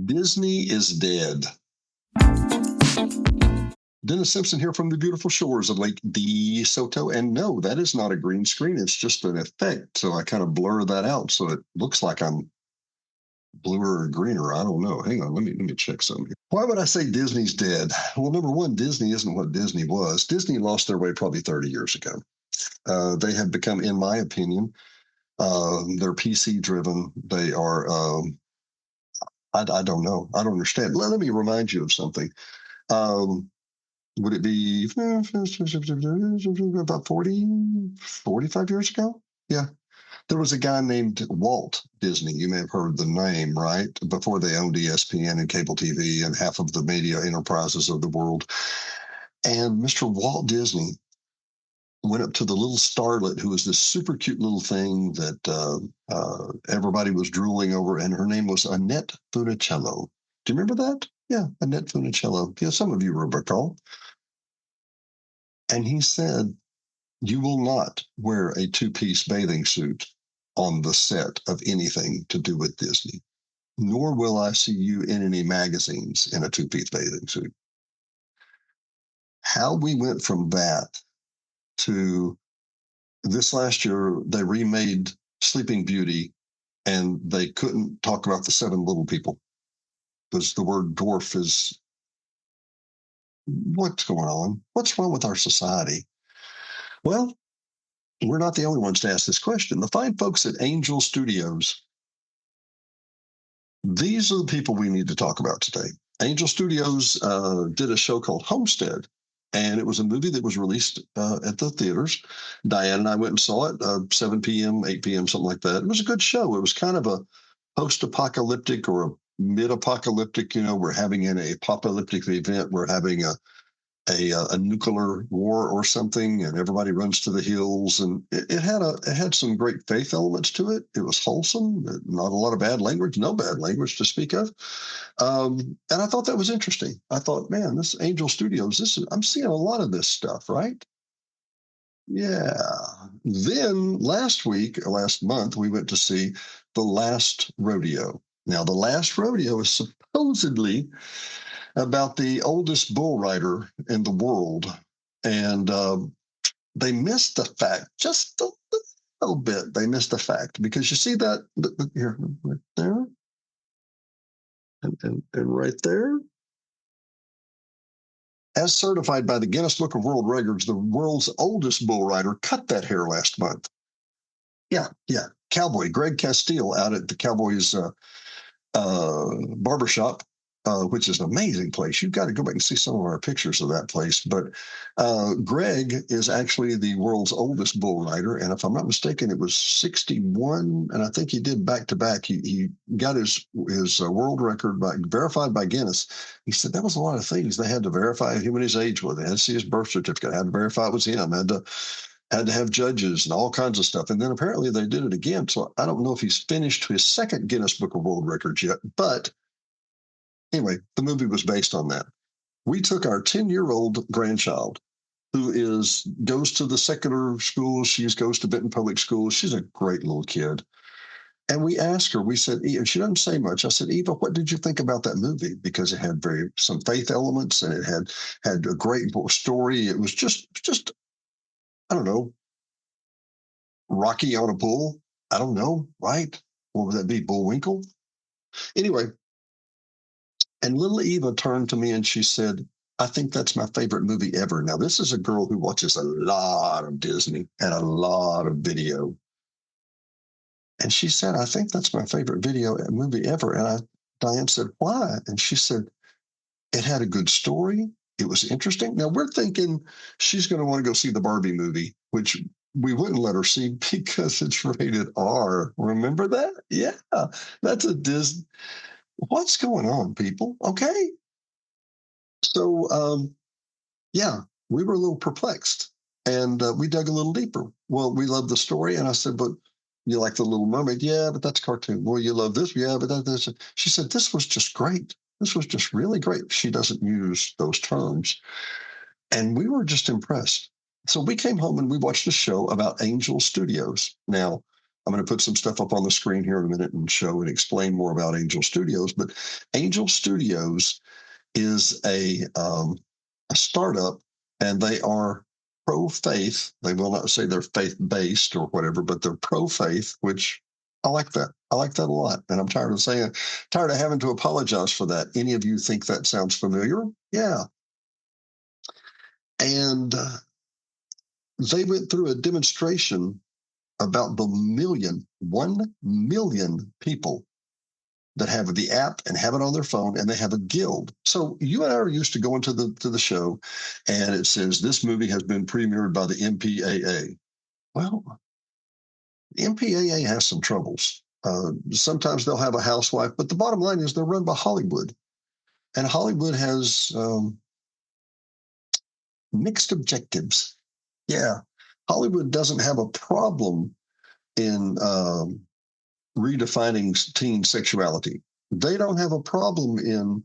Disney is dead. Dennis Simpson here from the beautiful shores of Lake DeSoto. And no, that is not a green screen. It's just an effect. So I kind of blur that out so it looks like I'm bluer or greener. I don't know. Hang on, let me check something. Why would I say Disney's dead? Well, number one, Disney isn't what Disney was. Disney lost their way probably 30 years ago. They have become, in my opinion, they're PC driven. They are, I don't know. I don't understand. Let me remind you of something. Would it be about 45 years ago? Yeah. There was a guy named Walt Disney. You may have heard the name, right? Before they owned ESPN and cable TV and half of the media enterprises of the world. And Mr. Walt Disney went up to the little starlet who was this super cute little thing that everybody was drooling over, and her name was Annette Funicello. Do you remember that? Yeah, Annette Funicello. Yeah, some of you will recall. And he said, "You will not wear a two-piece bathing suit on the set of anything to do with Disney, nor will I see you in any magazines in a two-piece bathing suit." How we went from that to this last year, they remade Sleeping Beauty, and they couldn't talk about the seven little people because the word dwarf is, what's going on? What's wrong with our society? Well, we're not the only ones to ask this question. The fine folks at Angel Studios, these are the people we need to talk about today. Angel Studios did a show called Homestead, and it was a movie that was released at the theaters. Diane and I went and saw it, 7 p.m., 8 p.m., something like that. It was a good show. It was kind of a post-apocalyptic or a mid-apocalyptic, we're having an apocalyptic event. We're having a nuclear war or something, and everybody runs to the hills. And it had some great faith elements to it. It was wholesome, not a lot of bad language, no bad language to speak of. And I thought that was interesting. I thought, man, this Angel Studios, I'm seeing a lot of this stuff, right? Yeah. Then last month, we went to see The Last Rodeo. Now, The Last Rodeo is supposedly about the oldest bull rider in the world. And they missed the fact just a little bit. They missed the fact because you see that here, right there, and right there. As certified by the Guinness Book of World Records, the world's oldest bull rider cut that hair last month. Yeah. Cowboy Greg Castile out at the Cowboys barbershop, which is an amazing place. You've got to go back and see some of our pictures of that place. But Greg is actually the world's oldest bull rider. And if I'm not mistaken, it was 61. And I think he did back to back. He got his world record verified by Guinness. He said that was a lot of things. They had to verify him and his age with it. They had to see his birth certificate, had to verify it was him, had to have judges and all kinds of stuff. And then apparently they did it again. So I don't know if he's finished his second Guinness Book of World Records yet. But anyway, the movie was based on that. We took our 10-year-old grandchild who goes to the secular school. She goes to Benton Public School. She's a great little kid. And we asked her, we said, she doesn't say much. I said, Eva, what did you think about that movie? Because it had some faith elements and it had a great story. It was just I don't know, Rocky on a bull. I don't know, right? What would that be? Bullwinkle? Anyway, and little Eva turned to me and she said, I think that's my favorite movie ever. Now, this is a girl who watches a lot of Disney and a lot of video. And she said, I think that's my favorite movie ever. And Diane said, why? And she said, it had a good story. It was interesting. Now, we're thinking she's going to want to go see the Barbie movie, which we wouldn't let her see because it's rated R. Remember that? Yeah, that's a Disney. What's going on, people? Okay. So, yeah, we were a little perplexed and we dug a little deeper. Well, we love the story. And I said, but you like the Little Mermaid? Yeah, but that's cartoon. Well, you love this? Yeah, but that's. She said, this was just great. This was just really great. She doesn't use those terms. And we were just impressed. So we came home and we watched a show about Angel Studios. Now, I'm going to put some stuff up on the screen here in a minute and show and explain more about Angel Studios. But Angel Studios is a startup, and they are pro-faith. They will not say they're faith-based or whatever, but they're pro-faith, which I like that. I like that a lot. And I'm tired of having to apologize for that. Any of you think that sounds familiar? Yeah. And they went through a demonstration about the 1 million people that have the app and have it on their phone, and they have a guild. So you and I are used to going to the show, and it says this movie has been premiered by the MPAA. Well, the MPAA has some troubles. Sometimes they'll have a housewife, but the bottom line is they're run by Hollywood, and Hollywood has mixed objectives. Yeah, Hollywood doesn't have a problem in redefining teen sexuality. They don't have a problem in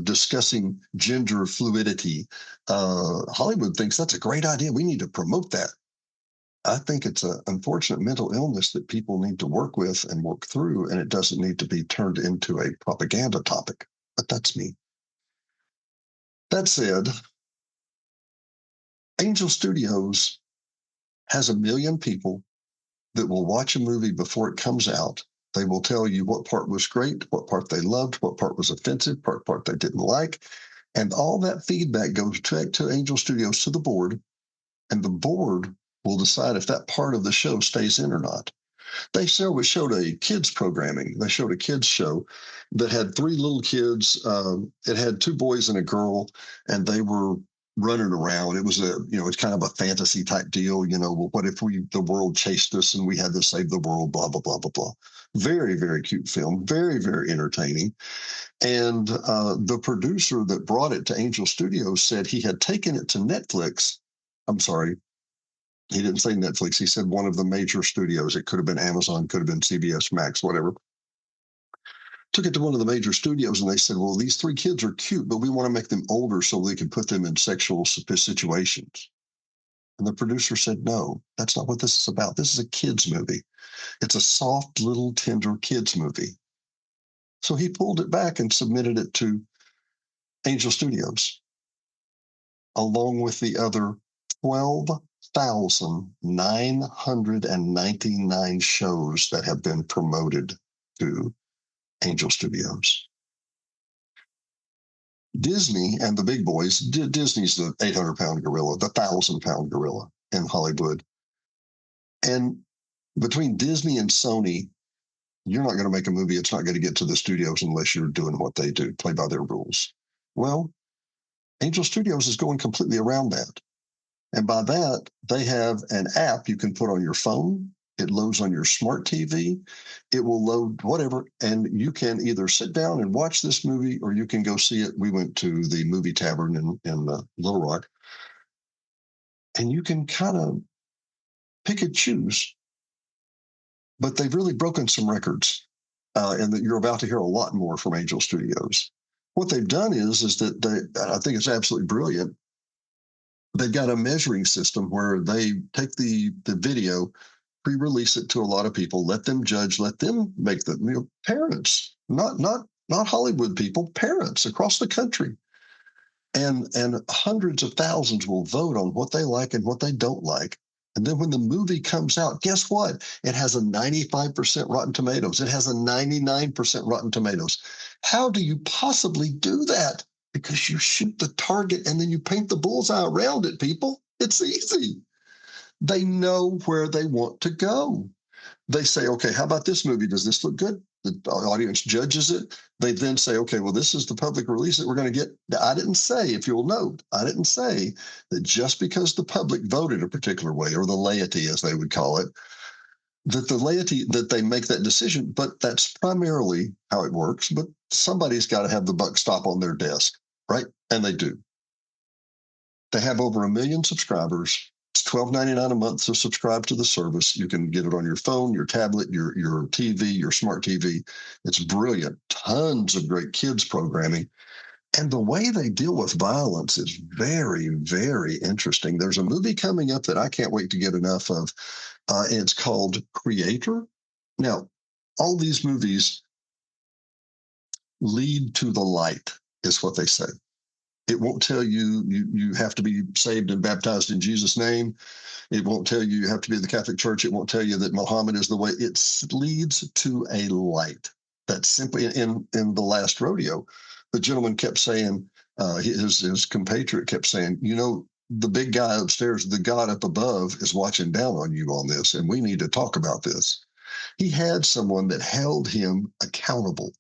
discussing gender fluidity. Hollywood thinks that's a great idea. We need to promote that. I think it's an unfortunate mental illness that people need to work with and work through, and it doesn't need to be turned into a propaganda topic. But that's me. That said, Angel Studios has 1 million people that will watch a movie before it comes out. They will tell you what part was great, what part they loved, what part was offensive, what part they didn't like. And all that feedback goes to Angel Studios, to the board, and the board will decide if that part of the show stays in or not. They showed a kids programming. They showed a kids show that had 3 little kids. It had 2 boys and a girl, and they were running around. It was it's kind of a fantasy type deal. Well, what if the world chased us and we had to save the world? Blah blah blah blah blah. Very, very cute film. Very, very entertaining. And the producer that brought it to Angel Studios said he had taken it to Netflix. I'm sorry, he didn't say Netflix. He said one of the major studios. It could have been Amazon, could have been CBS Max, whatever. Took it to one of the major studios, and they said, well, these 3 kids are cute, but we want to make them older so they can put them in sexual situations. And the producer said, no, that's not what this is about. This is a kids movie. It's a soft, little, tender kids movie. So he pulled it back and submitted it to Angel Studios, along with the other 12,999 shows that have been promoted to Angel Studios. Disney and the big boys, Disney's the 800-pound gorilla, the 1,000-pound gorilla in Hollywood. And between Disney and Sony, you're not going to make a movie. It's not going to get to the studios unless you're doing what they do, play by their rules. Well, Angel Studios is going completely around that. And by that, they have an app you can put on your phone. It loads on your smart TV. It will load whatever, and you can either sit down and watch this movie, or you can go see it. We went to the Movie Tavern in Little Rock, and you can kind of pick and choose. But they've really broken some records, and that you're about to hear a lot more from Angel Studios. What they've done is that I think it's absolutely brilliant. They've got a measuring system where they take the video, pre-release it to a lot of people, let them judge, let them make the parents, not Hollywood people, parents across the country, and hundreds of thousands will vote on what they like and what they don't like. And then when the movie comes out, guess what? It has a 95% Rotten Tomatoes. It has a 99% Rotten Tomatoes. How do you possibly do that? Because you shoot the target and then you paint the bullseye around it, people. It's easy. They know where they want to go. They say, okay, how about this movie? Does this look good? The audience judges it. They then say, okay, well, this is the public release that we're going to get. I didn't say, if you'll note, I didn't say that just because the public voted a particular way, or the laity, as they would call it, that the laity, that they make that decision, but that's primarily how it works. But somebody's got to have the buck stop on their desk, right? And they do. They have over 1 million subscribers. It's $12.99 a month to subscribe to the service. You can get it on your phone, your tablet, your TV, your smart TV. It's brilliant. Tons of great kids programming. And the way they deal with violence is very, very interesting. There's a movie coming up that I can't wait to get enough of. It's called Creator. Now, all these movies lead to the light, is what they say. It won't tell you have to be saved and baptized in Jesus' name. It won't tell you have to be in the Catholic Church. It won't tell you that Muhammad is the way. It leads to a light. That's simply in the last rodeo. The gentleman kept saying, his compatriot kept saying, the big guy upstairs, the God up above, is watching down on you on this, and we need to talk about this. He had someone that held him accountable.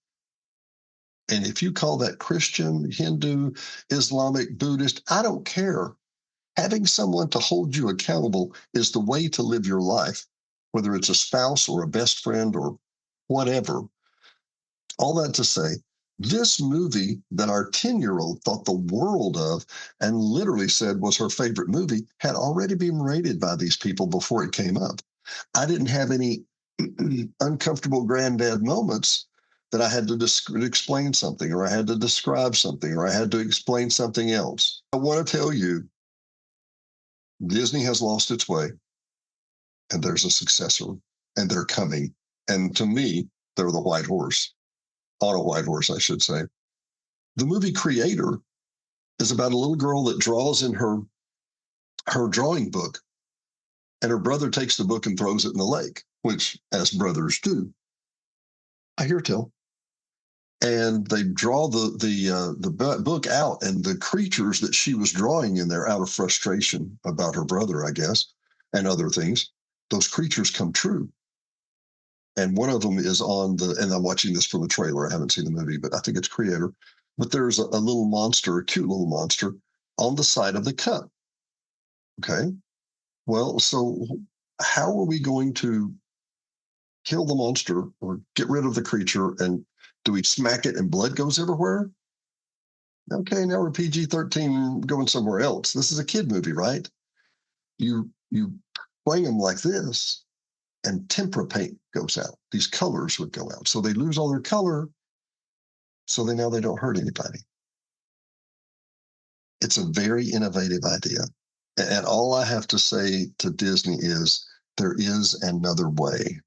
And if you call that Christian, Hindu, Islamic, Buddhist, I don't care. Having someone to hold you accountable is the way to live your life, whether it's a spouse or a best friend or whatever. All that to say, this movie that our 10-year-old thought the world of and literally said was her favorite movie had already been rated by these people before it came up. I didn't have any uncomfortable granddad moments that I had to explain something, or I had to describe something, or I had to explain something else. I want to tell you, Disney has lost its way, and there's a successor, and they're coming. And to me, they're the white horse, on a white horse, I should say. The movie Creator is about a little girl that draws in her drawing book, and her brother takes the book and throws it in the lake, which, as brothers do. I hear tell. And they draw the book out, and the creatures that she was drawing in there out of frustration about her brother, I guess, and other things, those creatures come true. And one of them is and I'm watching this from the trailer. I haven't seen the movie, but I think it's Creator. But there's a little monster, a cute little monster, on the side of the cup. Okay. Well, so how are we going to kill the monster or get rid of the creature? And do we smack it and blood goes everywhere? Okay, now we're PG-13 going somewhere else. This is a kid movie, right? You play them like this, and tempera paint goes out. These colors would go out. So they lose all their color, so now they don't hurt anybody. It's a very innovative idea. And all I have to say to Disney is there is another way.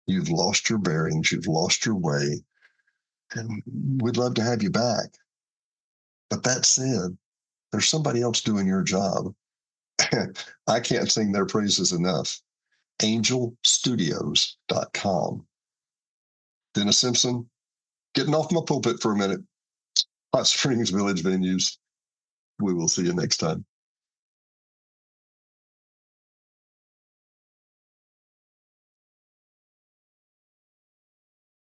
You've lost your bearings, you've lost your way, and we'd love to have you back. But that said, there's somebody else doing your job. I can't sing their praises enough. angelstudios.com. Dennis Simpson, getting off my pulpit for a minute. Hot Springs Village Venues. We will see you next time.